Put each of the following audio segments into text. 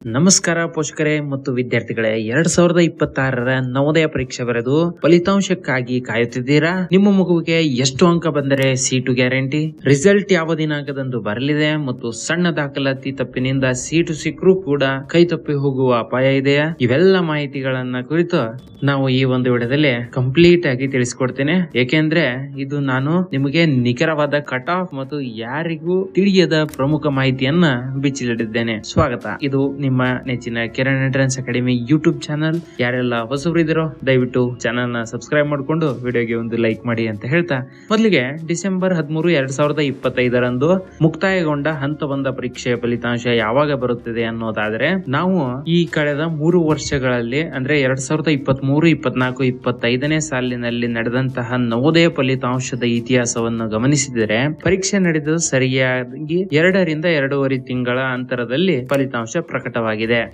ನಮಸ್ಕಾರ ಪೋಷಕರೇ ಮತ್ತು ವಿದ್ಯಾರ್ಥಿಗಳೇ, 2026ರ ನವೋದಯ ಪರೀಕ್ಷೆ ಬರೆದು ಫಲಿತಾಂಶಕ್ಕಾಗಿ ಕಾಯುತ್ತಿದ್ದೀರಾ? ನಿಮ್ಮ ಮಗುವಿಗೆ ಎಷ್ಟು ಅಂಕ ಬಂದರೆ ಸೀಟು ಗ್ಯಾರಂಟಿ? ರಿಸಲ್ಟ್ ಯಾವ ದಿನಾಂಕದಂದು ಬರಲಿದೆ ಮತ್ತು ಸಣ್ಣ ದಾಖಲಾತಿ ತಪ್ಪಿನಿಂದ ಸೀಟು ಸಿಕ್ಕರೂ ಕೂಡ ಕೈ ತಪ್ಪಿ ಹೋಗುವ ಅಪಾಯ ಇದೆಯಾ? ಇವೆಲ್ಲ ಮಾಹಿತಿಗಳನ್ನ ಕುರಿತು ನಾವು ಈ ಒಂದು ವಿಡಿಯೋದಲ್ಲಿ ಕಂಪ್ಲೀಟ್ ಆಗಿ ತಿಳಿಸಿಕೊಡ್ತೇನೆ. ಏಕೆಂದ್ರೆ ಇದು ನಾನು ನಿಮಗೆ ನಿಖರವಾದ ಕಟ್ ಆಫ್ ಮತ್ತು ಯಾರಿಗೂ ತಿಳಿಯದ ಪ್ರಮುಖ ಮಾಹಿತಿಯನ್ನ ಬಿಚ್ಚಿಡಿದ್ದೇನೆ. ಸ್ವಾಗತ. ಇದು ನಿಮ್ಮ ನೆಚ್ಚಿನ Kiran entrance academy YouTube channel. ಯಾರೆಲ್ಲ ಹೊಸಬರಿದ್ದೀರೋ ದಯವಿಟ್ಟು ಚಾನಲ್ ನ ಸಬ್ಸ್ಕ್ರೈಬ್ ಮಾಡಿಕೊಂಡು ವಿಡಿಯೋಗೆ ಒಂದು ಲೈಕ್ ಮಾಡಿ ಅಂತ ಹೇಳ್ತಾ, ಮೊದಲಿಗೆ ಡಿಸೆಂಬರ್ 13, 2025ರಂದು ಮುಕ್ತಾಯಗೊಂಡ ಹಂತ ಒಂದ ಪರೀಕ್ಷೆಯ ಫಲಿತಾಂಶ ಯಾವಾಗ ಬರುತ್ತದೆ ಅನ್ನೋದಾದ್ರೆ, ನಾವು ಈ ಕಳೆದ 3 ವರ್ಷಗಳಲ್ಲಿ ಅಂದ್ರೆ 2023, 24, 25ನೇ ಸಾಲಿನಲ್ಲಿ ನಡೆದಂತಹ ನವೋದಯ ಫಲಿತಾಂಶದ ಇತಿಹಾಸವನ್ನು ಗಮನಿಸಿದರೆ, ಪರೀಕ್ಷೆ ನಡೆದು ಸರಿಯಾಗಿ 2 ರಿಂದ 2.5 ತಿಂಗಳ ಅಂತರದಲ್ಲಿ ಫಲಿತಾಂಶ ಪ್ರಕಟವಾಗಿದೆ.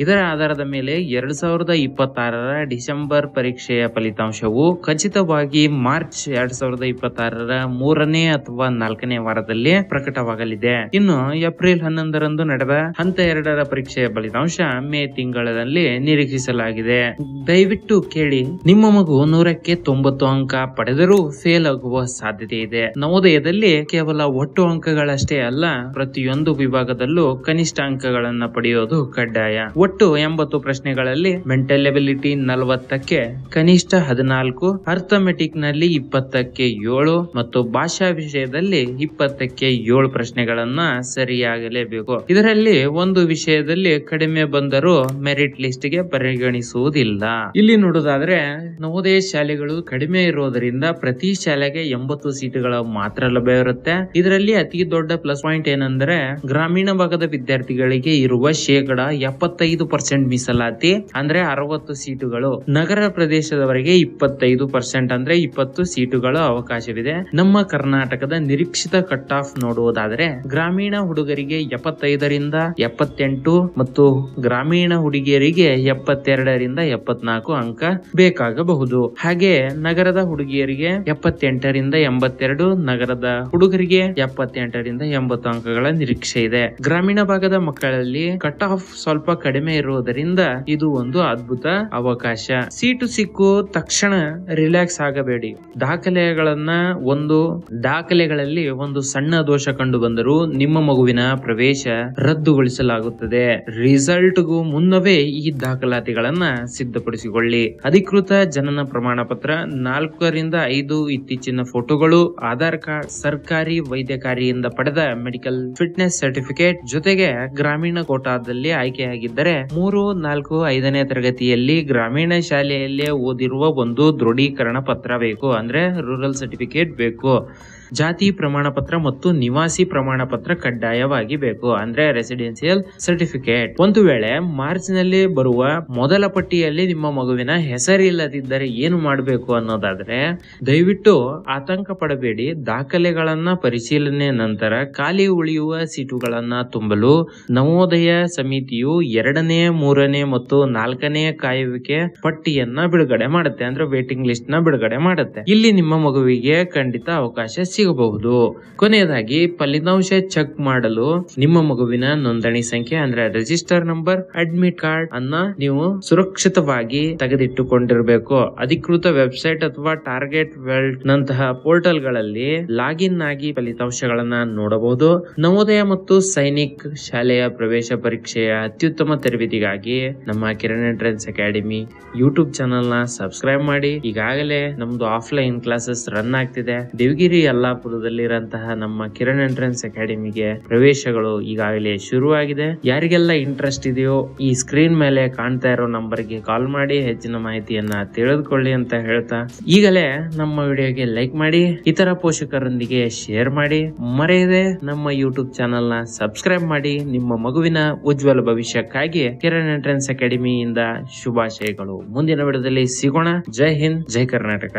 ಇದರ ಆಧಾರದ ಮೇಲೆ 2026ರ ಡಿಸೆಂಬರ್ ಪರೀಕ್ಷೆಯ ಫಲಿತಾಂಶವು ಖಚಿತವಾಗಿ ಮಾರ್ಚ್ 2026ರ 3ನೇ ಅಥವಾ 4ನೇ ವಾರದಲ್ಲಿ ಪ್ರಕಟವಾಗಲಿದೆ. ಇನ್ನು ಏಪ್ರಿಲ್ 11ರಂದು ನಡೆದ ಹಂತ 2ರ ಪರೀಕ್ಷೆಯ ಫಲಿತಾಂಶ ಮೇ ತಿಂಗಳಲ್ಲಿ ನಿರೀಕ್ಷಿಸಲಾಗಿದೆ. ದಯವಿಟ್ಟು ಕೇಳಿ, ನಿಮ್ಮ ಮಗು 100ಕ್ಕೆ 90 ಅಂಕ ಪಡೆದರೂ ಫೇಲ್ ಆಗುವ ಸಾಧ್ಯತೆ ಇದೆ. ನವೋದಯದಲ್ಲಿ ಕೇವಲ ಒಟ್ಟು ಅಂಕಗಳಷ್ಟೇ ಅಲ್ಲ, ಪ್ರತಿಯೊಂದು ವಿಭಾಗದಲ್ಲೂ ಕನಿಷ್ಠ ಅಂಕಗಳನ್ನ ಪಡೆಯೋದು ಕಡ್ಡಾಯ. ಒಟ್ಟು 80 ಪ್ರಶ್ನೆಗಳಲ್ಲಿ ಮೆಂಟಲ್ ಎಬಿಲಿಟಿ 40ಕ್ಕೆ ಕನಿಷ್ಠ 14, ಅರ್ಥಮೆಟಿಕ್ ನಲ್ಲಿ 20ಕ್ಕೆ 7 ಮತ್ತು ಭಾಷಾ ವಿಷಯದಲ್ಲಿ 20ಕ್ಕೆ 7 ಪ್ರಶ್ನೆಗಳನ್ನ ಸರಿಯಾಗಲೇಬೇಕು. ಇದರಲ್ಲಿ ಒಂದು ವಿಷಯದಲ್ಲಿ ಕಡಿಮೆ ಬಂದರೂ ಮೆರಿಟ್ ಲಿಸ್ಟ್ ಗೆ ಪರಿಗಣಿಸುವುದಿಲ್ಲ. ಇಲ್ಲಿ ನೋಡೋದಾದ್ರೆ, ನವೋದಯ ಶಾಲೆಗಳು ಕಡಿಮೆ ಇರೋದರಿಂದ ಪ್ರತಿ ಶಾಲೆಗೆ 80 ಸೀಟುಗಳು ಮಾತ್ರ ಲಭ್ಯ ಇರುತ್ತೆ. ಇದರಲ್ಲಿ ಅತಿ ದೊಡ್ಡ ಪ್ಲಸ್ ಪಾಯಿಂಟ್ ಏನಂದ್ರೆ, ಗ್ರಾಮೀಣ ಭಾಗದ ವಿದ್ಯಾರ್ಥಿಗಳಿಗೆ ಇರುವ 75% ಮೀಸಲಾತಿ ಅಂದ್ರೆ 60 ಸೀಟುಗಳು, ನಗರ ಪ್ರದೇಶದವರೆಗೆ 25% ಅಂದ್ರೆ 20 ಸೀಟುಗಳ ಅವಕಾಶವಿದೆ. ನಮ್ಮ ಕರ್ನಾಟಕದ ನಿರೀಕ್ಷಿತ ಕಟ್ ಆಫ್ ನೋಡುವುದಾದರೆ, ಗ್ರಾಮೀಣ ಹುಡುಗರಿಗೆ 75 ರಿಂದ 78 ಮತ್ತು ಗ್ರಾಮೀಣ ಹುಡುಗಿಯರಿಗೆ 72 ರಿಂದ 74 ಅಂಕ ಬೇಕಾಗಬಹುದು. ಹಾಗೆ ನಗರದ ಹುಡುಗಿಯರಿಗೆ 78 ರಿಂದ 82, ನಗರದ ಹುಡುಗರಿಗೆ 78 ರಿಂದ 80 ಅಂಕಗಳ ನಿರೀಕ್ಷೆ ಇದೆ. ಗ್ರಾಮೀಣ ಭಾಗದ ಮಕ್ಕಳಲ್ಲಿ ಕಟ್ ಆಫ್ ಸ್ವಲ್ಪ ಕಡಿಮೆ ಇರುವುದರಿಂದ ಇದು ಒಂದು ಅದ್ಭುತ ಅವಕಾಶ. ಸೀಟು ಸಿಕ್ಕು ತಕ್ಷಣ ರಿಲ್ಯಾಕ್ಸ್ ಆಗಬೇಡಿ. ದಾಖಲೆಗಳಲ್ಲಿ ಒಂದು ಸಣ್ಣ ದೋಷ ಕಂಡು ಬಂದರೂ ನಿಮ್ಮ ಮಗುವಿನ ಪ್ರವೇಶ ರದ್ದುಗೊಳಿಸಲಾಗುತ್ತದೆ. ರಿಸಲ್ಟ್ ಗೂ ಮುನ್ನವೇ ಈ ದಾಖಲಾತಿಗಳನ್ನ ಸಿದ್ಧಪಡಿಸಿಕೊಳ್ಳಿ. ಅಧಿಕೃತ ಜನನ ಪ್ರಮಾಣ ಪತ್ರ, 4 ರಿಂದ 5 ಇತ್ತೀಚಿನ ಫೋಟೋಗಳು, ಆಧಾರ್ ಕಾರ್ಡ್, ಸರ್ಕಾರಿ ವೈದ್ಯಕಾರಿಯಿಂದ ಪಡೆದ ಮೆಡಿಕಲ್ ಫಿಟ್ನೆಸ್ ಸರ್ಟಿಫಿಕೇಟ್, ಜೊತೆಗೆ ಗ್ರಾಮೀಣ ಕೋಟಾದಲ್ಲಿ ಆಯ್ಕೆಯಾಗಿದ್ದರೆ 3, 4, 5ನೇ ತರಗತಿಯಲ್ಲಿ ಗ್ರಾಮೀಣ ಶಾಲೆಯಲ್ಲೇ ಓದಿರುವ ಒಂದು ದೃಢೀಕರಣ ಪತ್ರ ಬೇಕು, ಅಂದ್ರೆ ರೂರಲ್ ಸರ್ಟಿಫಿಕೇಟ್ ಬೇಕು. ಜಾತಿ ಪ್ರಮಾಣ ಪತ್ರ ಮತ್ತು ನಿವಾಸಿ ಪ್ರಮಾಣ ಪತ್ರ ಕಡ್ಡಾಯವಾಗಿ ಬೇಕು, ಅಂದ್ರೆ ರೆಸಿಡೆನ್ಸಿಯಲ್ ಸರ್ಟಿಫಿಕೇಟ್. ಒಂದು ವೇಳೆ ಮಾರ್ಚ್ ನಲ್ಲಿ ಬರುವ ಮೊದಲ ಪಟ್ಟಿಯಲ್ಲಿ ನಿಮ್ಮ ಮಗುವಿನ ಹೆಸರಿಲ್ಲದಿದ್ದರೆ ಏನು ಮಾಡಬೇಕು ಅನ್ನೋದಾದ್ರೆ, ದಯವಿಟ್ಟು ಆತಂಕ ಪಡಬೇಡಿ. ದಾಖಲೆಗಳನ್ನ ಪರಿಶೀಲನೆ ನಂತರ ಖಾಲಿ ಉಳಿಯುವ ಸೀಟುಗಳನ್ನ ತುಂಬಲು ನವೋದಯ ಸಮಿತಿಯು 2ನೇ, 3ನೇ ಮತ್ತು 4ನೇ ಕಾಯುವಿಕೆ ಪಟ್ಟಿಯನ್ನ ಬಿಡುಗಡೆ ಮಾಡುತ್ತೆ, ಅಂದ್ರೆ ವೇಟಿಂಗ್ ಲಿಸ್ಟ್ ನ ಬಿಡುಗಡೆ ಮಾಡುತ್ತೆ. ಇಲ್ಲಿ ನಿಮ್ಮ ಮಗುವಿಗೆ ಖಂಡಿತ ಅವಕಾಶ ಸಿಗಬಹುದು. ಕೊನೆಯದಾಗಿ, ಫಲಿತಾಂಶ ಚೆಕ್ ಮಾಡಲು ನಿಮ್ಮ ಮಗುವಿನ ನೋಂದಣಿ ಸಂಖ್ಯೆ ಅಂದ್ರೆ ರಿಜಿಸ್ಟರ್ ನಂಬರ್, ಅಡ್ಮಿಟ್ ಕಾರ್ಡ್ ಅನ್ನ ನೀವು ಸುರಕ್ಷಿತವಾಗಿ ತೆಗೆದಿಟ್ಟುಕೊಂಡಿರಬೇಕು. ಅಧಿಕೃತ ವೆಬ್ಸೈಟ್ ಅಥವಾ ಟಾರ್ಗೆಟ್ ವೆಲ್ಟ್ ನಂತಹ ಪೋರ್ಟಲ್ ಗಳಲ್ಲಿ ಲಾಗಿನ್ ಆಗಿ ಫಲಿತಾಂಶಗಳನ್ನ ನೋಡಬಹುದು. ನವೋದಯ ಮತ್ತು ಸೈನಿಕ್ ಶಾಲೆಯ ಪ್ರವೇಶ ಪರೀಕ್ಷೆಯ ಅತ್ಯುತ್ತಮ ತರಬೇತಿಗಾಗಿ ನಮ್ಮ Kiran entrance academy YouTube channel ನ ಸಬ್ಸ್ಕ್ರೈಬ್ ಮಾಡಿ. ಈಗಾಗಲೇ ನಮ್ದು ಆಫ್ಲೈನ್ ಕ್ಲಾಸಸ್ ರನ್ ಆಗ್ತಿದೆ. ದೇವಗಿರಿ ಯಲ್ಲಾಪುರದಲ್ಲಿರಂತಹ ನಮ್ಮ ಕಿರಣ್ ಎಂಟ್ರೆನ್ಸ್ ಅಕಾಡೆಮಿಗೆ ಪ್ರವೇಶಗಳು ಈಗಾಗಲೇ ಶುರುವಾಗಿದೆ. ಯಾರಿಗೆಲ್ಲ ಇಂಟ್ರೆಸ್ಟ್ ಇದೆಯೋ ಈ ಸ್ಕ್ರೀನ್ ಮೇಲೆ ಕಾಣ್ತಾ ಇರೋ ನಂಬರ್ ಗೆ ಕಾಲ್ ಮಾಡಿ ಹೆಚ್ಚಿನ ಮಾಹಿತಿಯನ್ನ ತಿಳಿದುಕೊಳ್ಳಿ ಅಂತ ಹೇಳ್ತಾ, ಈಗಲೇ ನಮ್ಮ ವಿಡಿಯೋಗೆ ಲೈಕ್ ಮಾಡಿ, ಇತರ ಪೋಷಕರೊಂದಿಗೆ ಶೇರ್ ಮಾಡಿ, ಮರೆಯದೆ ನಮ್ಮ ಯೂಟ್ಯೂಬ್ ಚಾನಲ್ ನ ಸಬ್ಸ್ಕ್ರೈಬ್ ಮಾಡಿ. ನಿಮ್ಮ ಮಗುವಿನ ಉಜ್ವಲ ಭವಿಷ್ಯಕ್ಕಾಗಿ ಕಿರಣ್ ಎಂಟ್ರೆನ್ಸ್ ಅಕಾಡೆಮಿಯಿಂದ ಶುಭಾಶಯಗಳು. ಮುಂದಿನ ವಿಡಿಯೋದಲ್ಲಿ ಸಿಗೋಣ. ಜೈ ಹಿಂದ್, ಜೈ ಕರ್ನಾಟಕ.